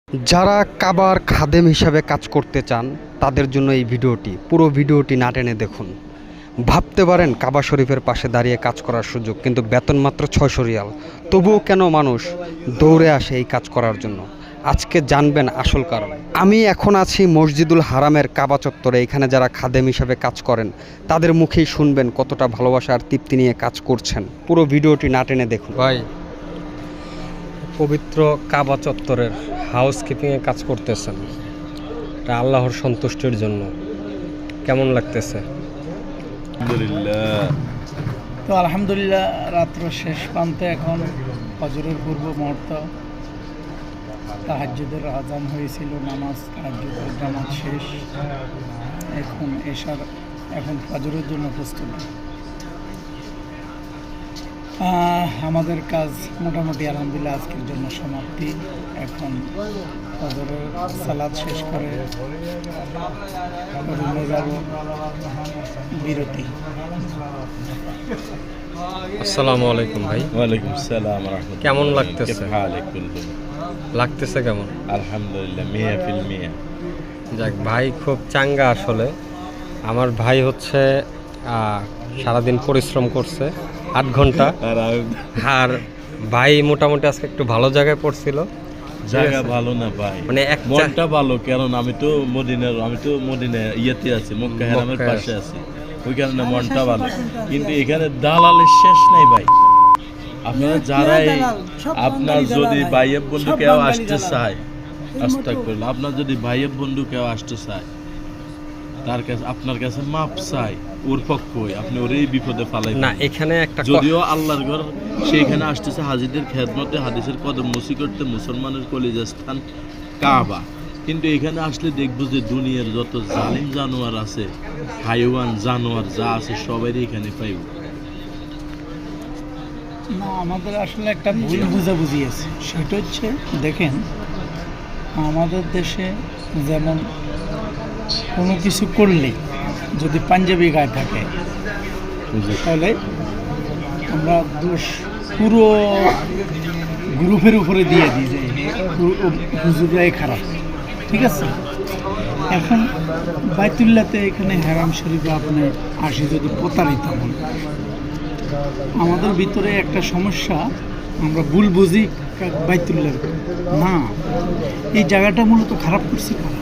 যারা কাবার খাদেম হিসাবে কাজ করতে চান তাদের জন্য এই ভিডিওটি, পুরো ভিডিওটি না টেনে দেখুন। ভাবতে পারেন কাবা শরীফের পাশে দাঁড়িয়ে কাজ করার সুযোগ, কিন্তু বেতন মাত্র 600 রিয়াল। তবুও কেন মানুষ দৌড়ে আসে এই কাজ করার জন্য? আজকে জানবেন আসল কারণ। আমি এখন আছি মসজিদুল হারামের কাবা চত্বরে। এখানে যারা খাদেম হিসাবে কাজ করেন তাদের মুখেই শুনবেন কতটা ভালোবাসা আর তৃপ্তি নিয়ে কাজ করছেন। পুরো ভিডিওটি না টেনে দেখুন। ভাই, পবিত্র কাবা চত্বরের হাউসকিপিংয়ে কাজ করতেছেন, এটা আল্লাহর সন্তুষ্টির জন্য। কেমন লাগতেছে? তো আলহামদুলিল্লাহ, রাত্র শেষ প্রান্তে এখন ফজরের পূর্ব মুহূর্ত, তাহাজ্জুদের আযান হয়েছিল, নামাজ তাহাজ্জুদের জামাত শেষ, এখন ফজরের জন্য প্রস্তুত। আমাদের কাজ মোটামুটি আলহামদুলিল্লাহ আজকের জন্য সমাপ্তি। এখন ফজরের সালাত শেষ করে রুমে যাব, বিরতি। আসসালামু আলাইকুম ভাই। ওয়ালাইকুম আসসালাম ওয়া রাহমাতুল্লাহ। কেমন লাগতেছে? লাগতেছে কেমন? আলহামদুলিল্লাহ, মিয়া ফিল মিয়া। যাক ভাই, খুব চাঙ্গা আসলে। আমার ভাই হচ্ছে সারাদিন পরিশ্রম করছে 8 ঘন্টা, আর ভাই মোটামুটি আজকে একটু ভালো জায়গায় পড়ছিল। জায়গা ভালো না ভাই, মানে মনটা ভালো, কারণ আমি তো মদিনা ইয়াতে আছি, মক্কা হারামের পাশে আছি, ওই কারণে মনটা ভালো। কিন্তু এখানে দালালের শেষ নাই ভাই। আপনারা যারাই, আপনার যদি ভাইয়ের বন্ধু কেউ আসতে চায়, আস্তাগফিরুল্লাহ, আপনার যদি ভাইয়ের বন্ধু কেউ আসতে চায়, তার কাছে আপনার কাছে মাপ চাই, ওর পক্ষই আপনি ওরই বিপদে ফালাই না। এখানে একটা, যদিও আল্লাহর ঘর, সেইখানে আসতেছে হাজিদের খেদমতে, হাদিসের কদম মুসি করতে, মুসলমানের কলিজা স্থান কাবা। কিন্তু এখানে আসলে দেখবো যে দুনিয়ার যত জালিম জানোয়ার আছে, হাইওয়ান জানোয়ার যা আছে, সবারই এখানে পাইব। না, আমাদের আসলে একটা ভুল বুঝাবুঝি আছে। সেটা হচ্ছে, দেখেন, আমাদের দেশে যেমন কোনো কিছু করলে যদি পাঞ্জাবি গায়ে থাকে, তাহলে আমরা দোষ পুরো গ্রুপের উপরে দিয়ে দিই যে হুজুরাই খারাপ। ঠিক আছে, এখন বাইতুল্লাহতে এখানে হারাম শরীফে আপনি আসি যদি প্রতারিত হন, আমাদের ভিতরে একটা সমস্যা, আমরা ভুল বুঝি বাইতুল্লাহ না, এই জায়গাটা মূলত খারাপ করছি কারা?